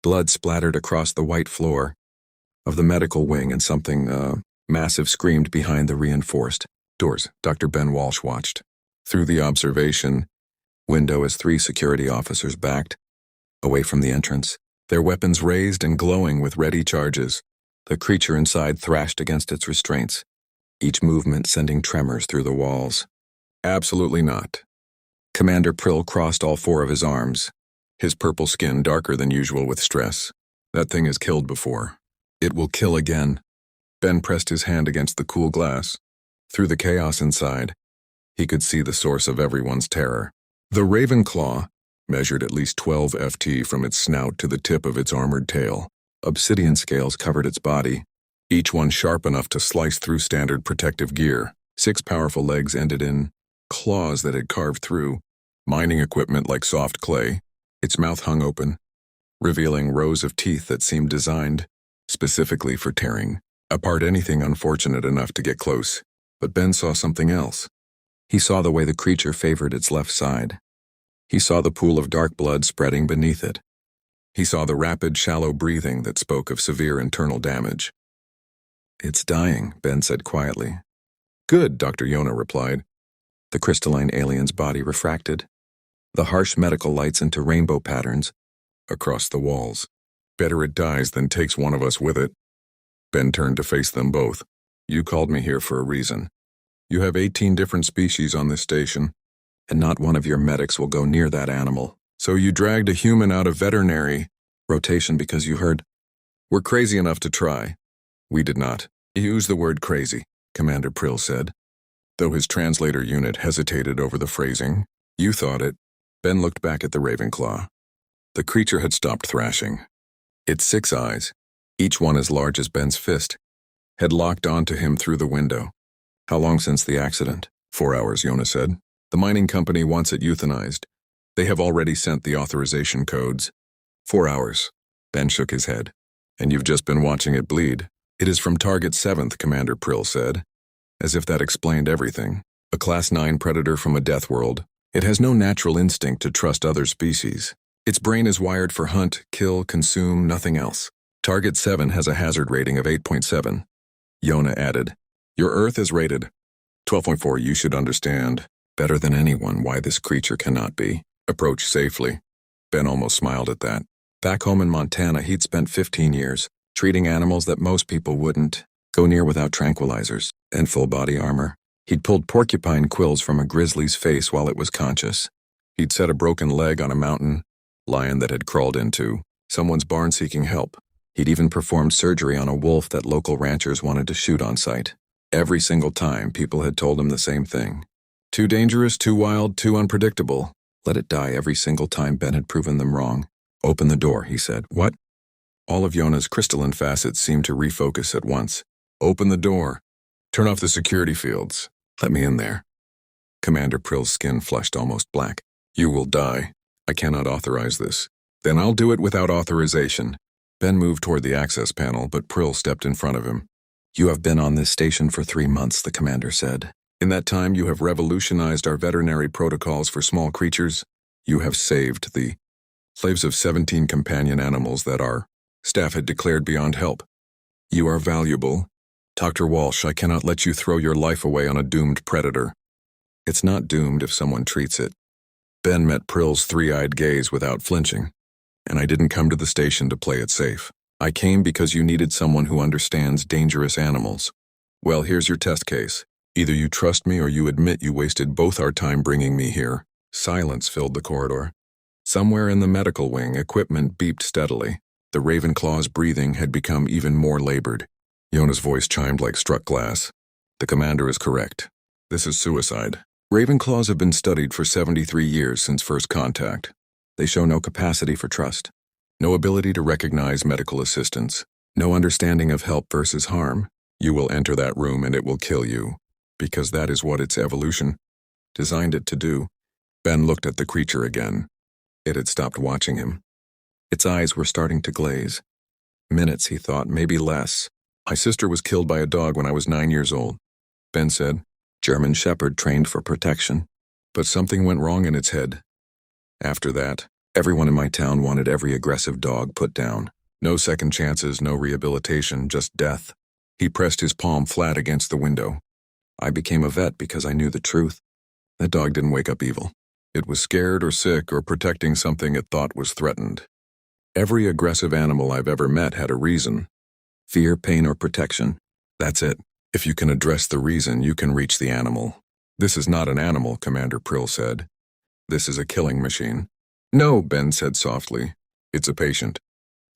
Blood splattered across the white floor of the medical wing and something, massive screamed behind the reinforced doors. Dr. Ben Walsh watched through the observation window as 3 security officers backed away from the entrance, their weapons raised and glowing with ready charges. The creature inside thrashed against its restraints, each movement sending tremors through the walls. Absolutely not. Commander Prill crossed all 4 of his arms, his purple skin darker than usual with stress. That thing has killed before. It will kill again. Ben pressed his hand against the cool glass. Through the chaos inside, he could see the source of everyone's terror. The Ravenclaw measured at least 12 FT from its snout to the tip of its armored tail. Obsidian scales covered its body, each one sharp enough to slice through standard protective gear. 6 powerful legs ended in claws that had carved through mining equipment like soft clay. Its mouth hung open, revealing rows of teeth that seemed designed specifically for tearing apart anything unfortunate enough to get close. But Ben saw something else. He saw the way the creature favored its left side. He saw the pool of dark blood spreading beneath it. He saw the rapid, shallow breathing that spoke of severe internal damage. "It's dying," Ben said quietly. "Good," Dr. Yona replied. The crystalline alien's body refracted, the harsh medical lights into rainbow patterns across the walls. "Better it dies than takes one of us with it." Ben turned to face them both. "You called me here for a reason. You have 18 different species on this station, and not one of your medics will go near that animal. So you dragged a human out of veterinary rotation because you heard, we're crazy enough to try." "We did not use the word crazy," Commander Prill said, though his translator unit hesitated over the phrasing. "You thought it." Ben looked back at the Ravenclaw. The creature had stopped thrashing. Its 6 eyes, each one as large as Ben's fist, had locked onto him through the window. "How long since the accident?" 4 hours, Yona said. "The mining company wants it euthanized. They have already sent the authorization codes." 4 hours. Ben shook his head. "And you've just been watching it bleed." "It is from Target 7th, Commander Prill said, as if that explained everything. "A Class 9 predator from a death world. It has no natural instinct to trust other species. Its brain is wired for hunt, kill, consume, nothing else. Target 7 has a hazard rating of 8.7. Yona added, "Your Earth is rated 12.4. You should understand better than anyone why this creature cannot be approached safely." Ben almost smiled at that. Back home in Montana, he'd spent 15 years treating animals that most people wouldn't go near without tranquilizers and full body armor. He'd pulled porcupine quills from a grizzly's face while it was conscious. He'd set a broken leg on a mountain lion that had crawled into someone's barn seeking help. He'd even performed surgery on a wolf that local ranchers wanted to shoot on sight. Every single time, people had told him the same thing. Too dangerous, too wild, too unpredictable. Let it die every single time Ben had proven them wrong. "Open the door," he said. "What?" All of Yona's crystalline facets seemed to refocus at once. "Open the door. Turn off the security fields. Let me in there." Commander Prill's skin flushed almost black. "You will die. I cannot authorize this." "Then I'll do it without authorization." Ben moved toward the access panel, but Prill stepped in front of him. "You have been on this station for 3 months, the commander said. In that time, you have revolutionized our veterinary protocols for small creatures. You have saved the lives of 17 companion animals that our staff had declared beyond help. You are valuable. Dr. Walsh, I cannot let you throw your life away on a doomed predator." "It's not doomed if someone treats it." Ben met Prill's 3-eyed gaze without flinching. "And I didn't come to the station to play it safe. I came because you needed someone who understands dangerous animals. Well, here's your test case. Either you trust me or you admit you wasted both our time bringing me here." Silence filled the corridor. Somewhere in the medical wing, equipment beeped steadily. The Ravenclaw's breathing had become even more labored. Yona's voice chimed like struck glass. "The commander is correct. This is suicide. Ravenclaws have been studied for 73 years since first contact. They show no capacity for trust, no ability to recognize medical assistance, no understanding of help versus harm. You will enter that room and it will kill you, because that is what its evolution designed it to do." Ben looked at the creature again. It had stopped watching him. Its eyes were starting to glaze. Minutes, he thought, maybe less. "My sister was killed by a dog when I was 9 years old," Ben said. "German Shepherd trained for protection. But something went wrong in its head. After that, Everyone in my town wanted every aggressive dog put down. No second chances, no rehabilitation, just death. He pressed his palm flat against the window. I became a vet because I knew the truth. That dog didn't wake up evil. It was scared or sick or protecting something it thought was threatened. Every aggressive animal I've ever met had a reason. Fear, pain, or protection. That's it. If you can address the reason, you can reach the animal. This is not an animal, Commander Prill said. This is a killing machine. No, Ben said softly. It's a patient.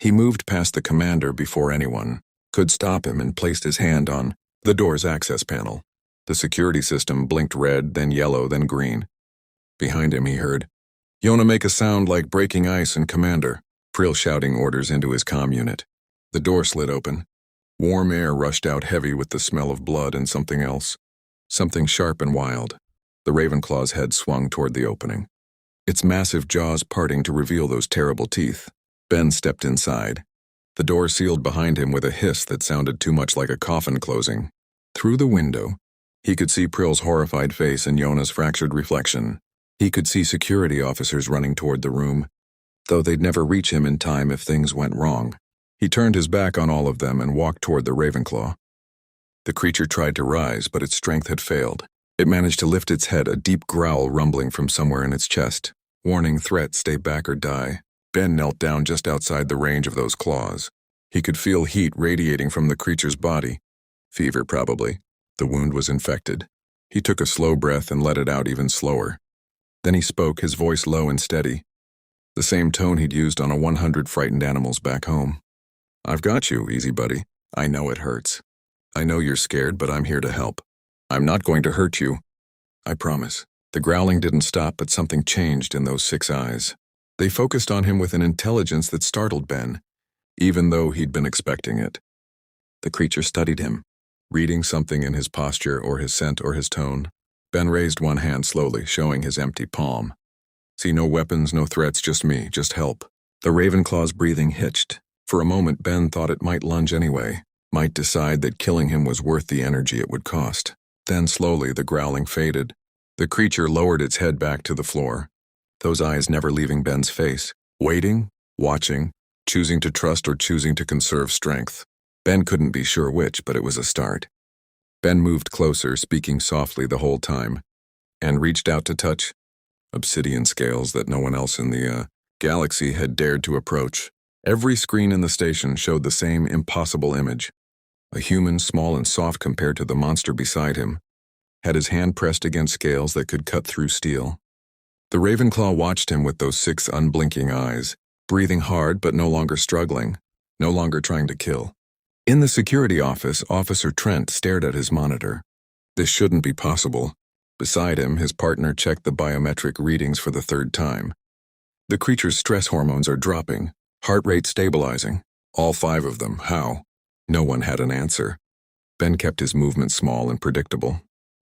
He moved past the commander before anyone could stop him and placed his hand on the door's access panel. The security system blinked red, then yellow, then green. Behind him he heard, "Yona, make a sound like breaking ice," and Commander Prill shouting orders into his comm unit. The door slid open. Warm air rushed out heavy with the smell of blood and something else. Something sharp and wild. The Ravenclaw's head swung toward the opening, its massive jaws parting to reveal those terrible teeth. Ben stepped inside. The door sealed behind him with a hiss that sounded too much like a coffin closing. Through the window, he could see Prill's horrified face and Yona's fractured reflection. He could see security officers running toward the room, though they'd never reach him in time if things went wrong. He turned his back on all of them and walked toward the Ravenclaw. The creature tried to rise, but its strength had failed. It managed to lift its head, a deep growl rumbling from somewhere in its chest. Warning, threat, stay back or die. Ben knelt down just outside the range of those claws. He could feel heat radiating from the creature's body. Fever, probably. The wound was infected. He took a slow breath and let it out even slower. Then he spoke, his voice low and steady. The same tone he'd used on 100 frightened animals back home. "I've got you, easy buddy. I know it hurts. I know you're scared, but I'm here to help. I'm not going to hurt you. I promise." The growling didn't stop, but something changed in those 6 eyes. They focused on him with an intelligence that startled Ben, even though he'd been expecting it. The creature studied him, reading something in his posture or his scent or his tone. Ben raised one hand slowly, showing his empty palm. "See, no weapons, no threats, just me, just help." The Ravenclaw's breathing hitched. For a moment, Ben thought it might lunge anyway, might decide that killing him was worth the energy it would cost. Then slowly the growling faded. The creature lowered its head back to the floor, those eyes never leaving Ben's face, waiting, watching, choosing to trust or choosing to conserve strength. Ben couldn't be sure which, but it was a start. Ben moved closer, speaking softly the whole time, and reached out to touch obsidian scales that no one else in the galaxy had dared to approach. Every screen in the station showed the same impossible image. A human, small and soft compared to the monster beside him, had his hand pressed against scales that could cut through steel. The Ravenclaw watched him with those 6 unblinking eyes, breathing hard but no longer struggling, no longer trying to kill. In the security office, Officer Trent stared at his monitor. This shouldn't be possible. Beside him, his partner checked the biometric readings for the 3rd time. The creature's stress hormones are dropping, heart rate stabilizing. All 5 of them. How? No one had an answer. Ben kept his movement small and predictable.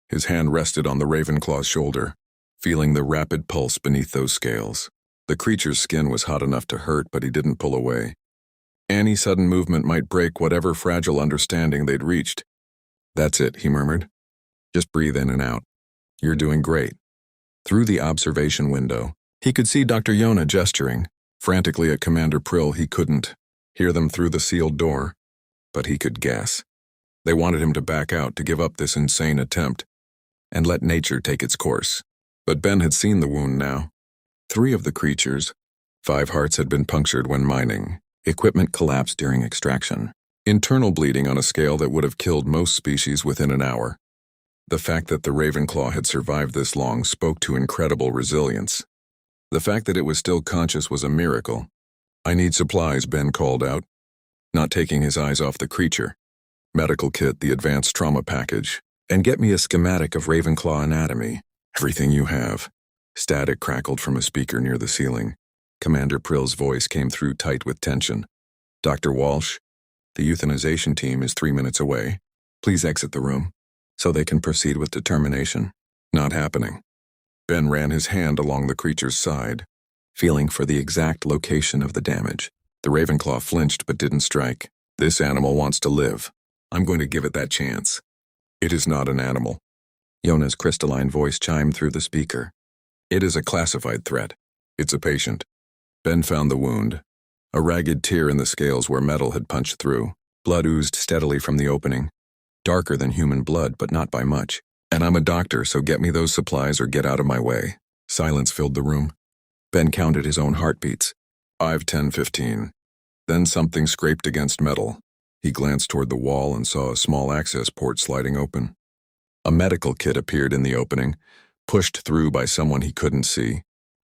His hand rested on the Ravenclaw's shoulder, feeling the rapid pulse beneath those scales. The creature's skin was hot enough to hurt, but he didn't pull away. Any sudden movement might break whatever fragile understanding they'd reached. "That's it," he murmured. "Just breathe in and out. You're doing great." Through the observation window, he could see Dr. Yona gesturing. Frantically at Commander Prill, he couldn't hear them through the sealed door, but he could guess. They wanted him to back out, to give up this insane attempt, and let nature take its course. But Ben had seen the wound now. 3 of the creatures, 5 hearts had been punctured when mining. Equipment collapsed during extraction. Internal bleeding on a scale that would have killed most species within an hour. The fact that the Ravenclaw had survived this long spoke to incredible resilience. The fact that it was still conscious was a miracle. "I need supplies," Ben called out, not taking his eyes off the creature. "Medical kit, the advanced trauma package, and get me a schematic of Ravenclaw anatomy. Everything you have." Static crackled from a speaker near the ceiling. Commander Prill's voice came through tight with tension. "Dr. Walsh, the euthanization team is 3 minutes away. Please exit the room, so they can proceed with determination." "Not happening." Ben ran his hand along the creature's side, feeling for the exact location of the damage. The Ravenclaw flinched but didn't strike. "This animal wants to live. I'm going to give it that chance." "It is not an animal." Yona's crystalline voice chimed through the speaker. "It is a classified threat. It's a patient. Ben found the wound. A ragged tear in the scales where metal had punched through. Blood oozed steadily from the opening. Darker than human blood, but not by much. And I'm a doctor, so get me those supplies or get out of my way. Silence filled the room. Ben counted his own heartbeats. 5, 10, 15. Then something scraped against metal. He glanced toward the wall and saw a small access port sliding open. A medical kit appeared in the opening, pushed through by someone he couldn't see.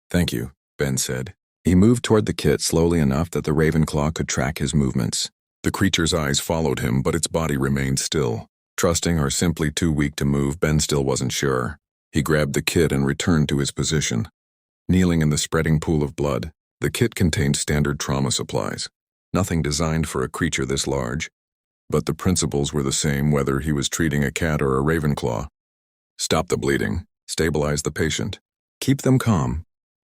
"Thank you," Ben said. He moved toward the kit slowly enough that the Ravenclaw could track his movements. The creature's eyes followed him, but its body remained still. Trusting or simply too weak to move, Ben still wasn't sure. He grabbed the kit and returned to his position. Kneeling in the spreading pool of blood, the kit contained standard trauma supplies. Nothing designed for a creature this large. But the principles were the same whether he was treating a cat or a Ravenclaw. Stop the bleeding. Stabilize the patient. Keep them calm.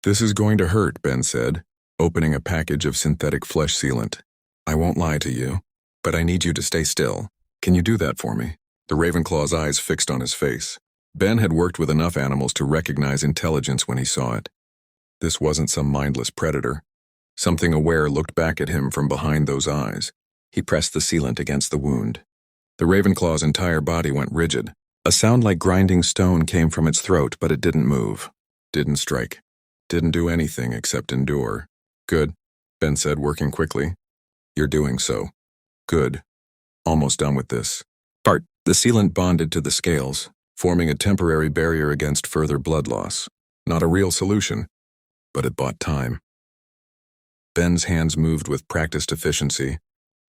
"This is going to hurt," Ben said, opening a package of synthetic flesh sealant. "I won't lie to you, but I need you to stay still. Can you do that for me?" The Ravenclaw's eyes fixed on his face. Ben had worked with enough animals to recognize intelligence when he saw it. This wasn't some mindless predator. Something aware looked back at him from behind those eyes. He pressed the sealant against the wound. The Ravenclaw's entire body went rigid. A sound like grinding stone came from its throat, but it didn't move. Didn't strike. Didn't do anything except endure. "Good," Ben said, working quickly. "You're doing so. Good. Almost done with this." The sealant bonded to the scales, forming a temporary barrier against further blood loss. Not a real solution, but it bought time. Ben's hands moved with practiced efficiency,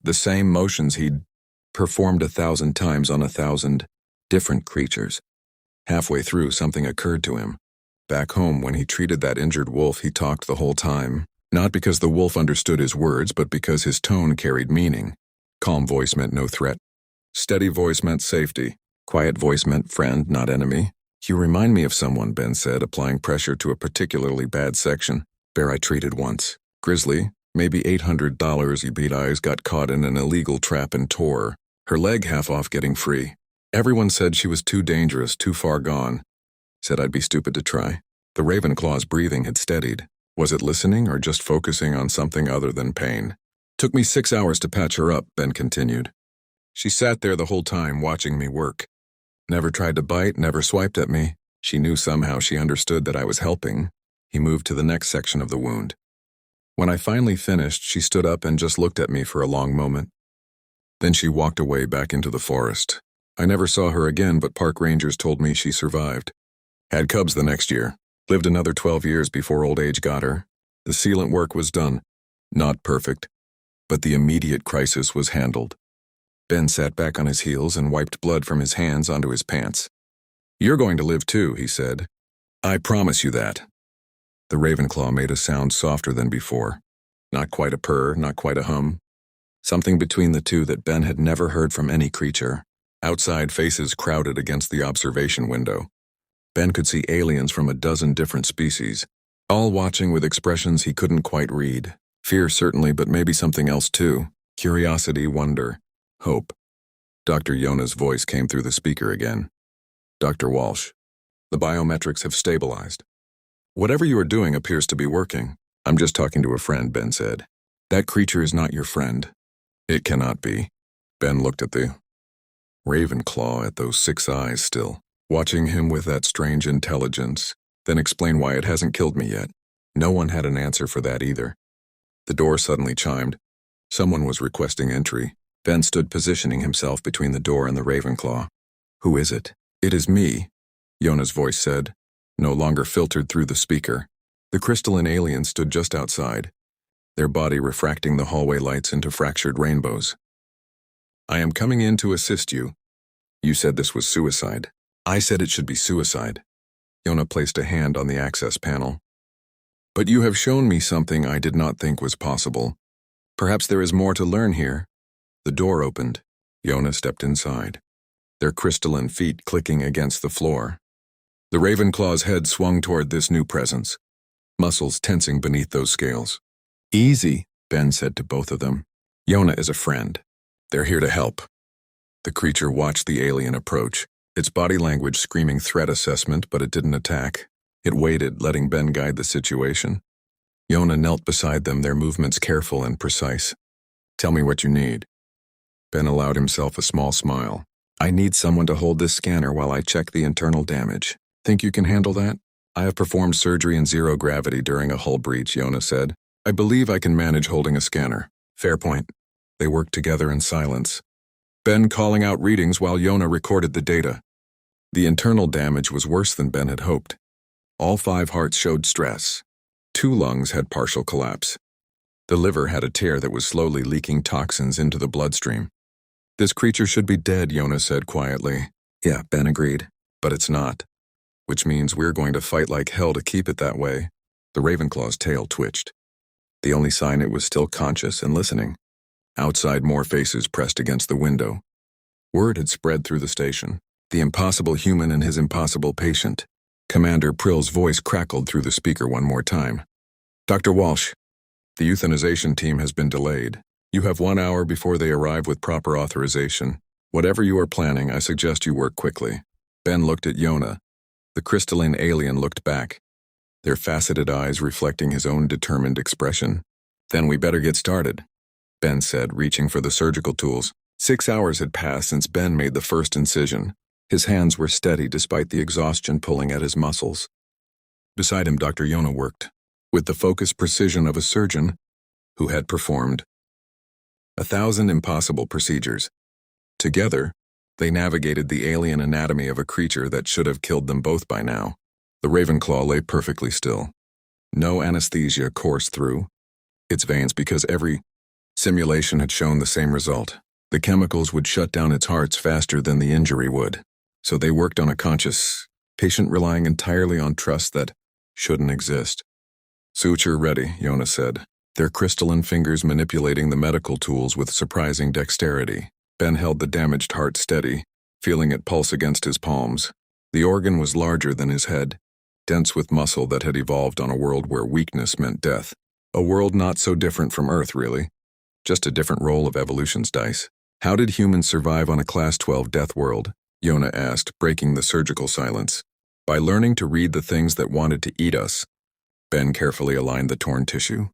the same motions he'd performed 1,000 times on 1,000 different creatures. Halfway through, something occurred to him. Back home, when he treated that injured wolf, he talked the whole time, not because the wolf understood his words, but because his tone carried meaning. Calm voice meant no threat. Steady voice meant safety. Quiet voice meant friend, not enemy. "You remind me of someone," Ben said, applying pressure to a particularly bad section. "Bear I treated once. Grizzly, maybe $800, beat eyes, got caught in an illegal trap and tore. Her leg half off getting free. Everyone said she was too dangerous, too far gone. Said I'd be stupid to try." The Ravenclaw's breathing had steadied. Was it listening or just focusing on something other than pain? "Took me 6 hours to patch her up," Ben continued. "She sat there the whole time watching me work. Never tried to bite, never swiped at me. She knew somehow she understood that I was helping." He moved to the next section of the wound. "When I finally finished, she stood up and just looked at me for a long moment. Then she walked away back into the forest. I never saw her again, but park rangers told me she survived. Had cubs the next year. Lived another 12 years before old age got her. The sealant work was done. Not perfect, but the immediate crisis was handled." Ben sat back on his heels and wiped blood from his hands onto his pants. "You're going to live too," he said. "I promise you that." The Ravenclaw made a sound softer than before. Not quite a purr, not quite a hum. Something between the two that Ben had never heard from any creature. Outside, faces crowded against the observation window. Ben could see aliens from a dozen different species, all watching with expressions he couldn't quite read. Fear certainly, but maybe something else too. Curiosity, wonder, hope. Dr. Yona's voice came through the speaker again. "Dr. Walsh, the biometrics have stabilized. Whatever you are doing appears to be working." "I'm just talking to a friend," Ben said. "That creature is not your friend." "It cannot be." Ben looked at the Ravenclaw, at those 6 eyes still, watching him with that strange intelligence, then explain why it hasn't killed me yet. No one had an answer for that either. The door suddenly chimed. Someone was requesting entry. Ben stood positioning himself between the door and the Ravenclaw. "Who is it?" "It is me," Yona's voice said, no longer filtered through the speaker. The crystalline alien stood just outside, their body refracting the hallway lights into fractured rainbows. "I am coming in to assist you. You said this was suicide." "I said it should be suicide." Yona placed a hand on the access panel. "But you have shown me something I did not think was possible. Perhaps there is more to learn here." The door opened. Yona stepped inside, their crystalline feet clicking against the floor. The Ravenclaw's head swung toward this new presence, muscles tensing beneath those scales. "Easy," Ben said to both of them. "Yona is a friend. They're here to help." The creature watched the alien approach, its body language screaming threat assessment, but it didn't attack. It waited, letting Ben guide the situation. Yona knelt beside them, their movements careful and precise. Tell me what you need. Ben allowed himself a small smile. I need someone to hold this scanner while I check the internal damage. Think you can handle that? I have performed surgery in zero gravity during a hull breach, Yona said. I believe I can manage holding a scanner. Fair point. They worked together in silence. Ben calling out readings while Yona recorded the data. The internal damage was worse than Ben had hoped. All 5 hearts showed stress. 2 lungs had partial collapse. The liver had a tear that was slowly leaking toxins into the bloodstream. This creature should be dead, Yona said quietly. Yeah, Ben agreed. But it's not. Which means we're going to fight like hell to keep it that way. The Ravenclaw's tail twitched. The only sign it was still conscious and listening. Outside, more faces pressed against the window. Word had spread through the station. The impossible human and his impossible patient. Commander Prill's voice crackled through the speaker one more time. Dr. Walsh, the euthanization team has been delayed. You have 1 hour before they arrive with proper authorization. Whatever you are planning, I suggest you work quickly. Ben looked at Yona. The crystalline alien looked back, their faceted eyes reflecting his own determined expression. Then we better get started, Ben said, reaching for the surgical tools. 6 hours had passed since Ben made the first incision. His hands were steady despite the exhaustion pulling at his muscles. Beside him, Dr. Yona worked, with the focused precision of a surgeon who had performed 1,000 impossible procedures. Together, they navigated the alien anatomy of a creature that should have killed them both by now. The Ravenclaw lay perfectly still. No anesthesia coursed through its veins because every simulation had shown the same result. The chemicals would shut down its hearts faster than the injury would. So they worked on a conscious patient, relying entirely on trust that shouldn't exist. Suture ready, Yona said, their crystalline fingers manipulating the medical tools with surprising dexterity. Ben held the damaged heart steady, feeling it pulse against his palms. The organ was larger than his head, dense with muscle that had evolved on a world where weakness meant death. A world not so different from Earth, really. Just a different roll of evolution's dice. How did humans survive on a Class 12 death world? Yona asked, breaking the surgical silence. By learning to read the things that wanted to eat us. Ben carefully aligned the torn tissue.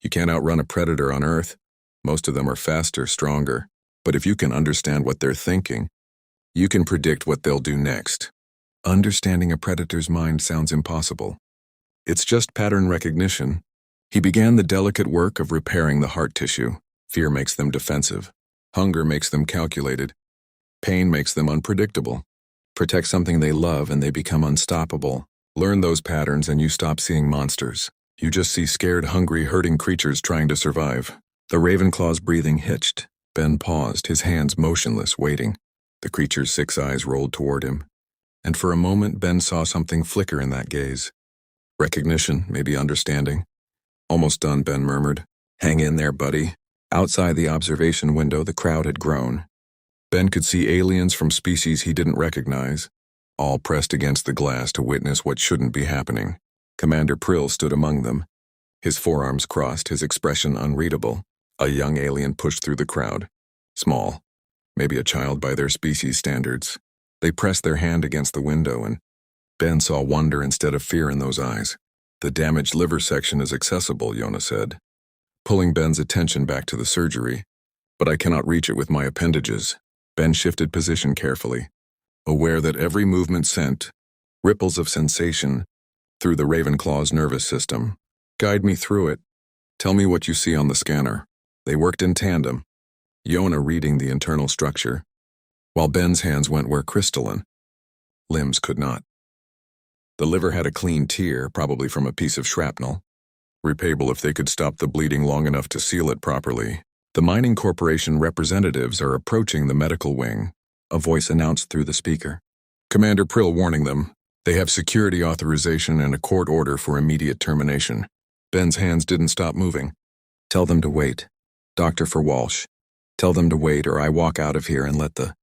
You can't outrun a predator on Earth. Most of them are faster, stronger. But if you can understand what they're thinking, you can predict what they'll do next. Understanding a predator's mind sounds impossible. It's just pattern recognition. He began the delicate work of repairing the heart tissue. Fear makes them defensive. Hunger makes them calculated. Pain makes them unpredictable. Protect something they love and they become unstoppable. Learn those patterns and you stop seeing monsters. You just see scared, hungry, hurting creatures trying to survive. The Ravenclaw's breathing hitched. Ben paused, his hands motionless, waiting. The creature's 6 eyes rolled toward him. And for a moment, Ben saw something flicker in that gaze. Recognition, maybe understanding. Almost done, Ben murmured. Hang in there, buddy. Outside the observation window, the crowd had grown. Ben could see aliens from species he didn't recognize, all pressed against the glass to witness what shouldn't be happening. Commander Prill stood among them, his forearms crossed, his expression unreadable. A young alien pushed through the crowd. Small, maybe a child by their species standards. They pressed their hand against the window, and Ben saw wonder instead of fear in those eyes. The damaged liver section is accessible, Yona said, pulling Ben's attention back to the surgery. But I cannot reach it with my appendages. Ben shifted position carefully, aware that every movement sent ripples of sensation through the Ravenclaw's nervous system. Guide me through it. Tell me what you see on the scanner. They worked in tandem, Yona reading the internal structure, while Ben's hands went where crystalline limbs could not. The liver had a clean tear, probably from a piece of shrapnel. Repayable if they could stop the bleeding long enough to seal it properly. The mining corporation representatives are approaching the medical wing, a voice announced through the speaker. Commander Prill warning them. They have security authorization and a court order for immediate termination. Ben's hands didn't stop moving. Tell them to wait. Doctor for Walsh. Tell them to wait or I walk out of here and let the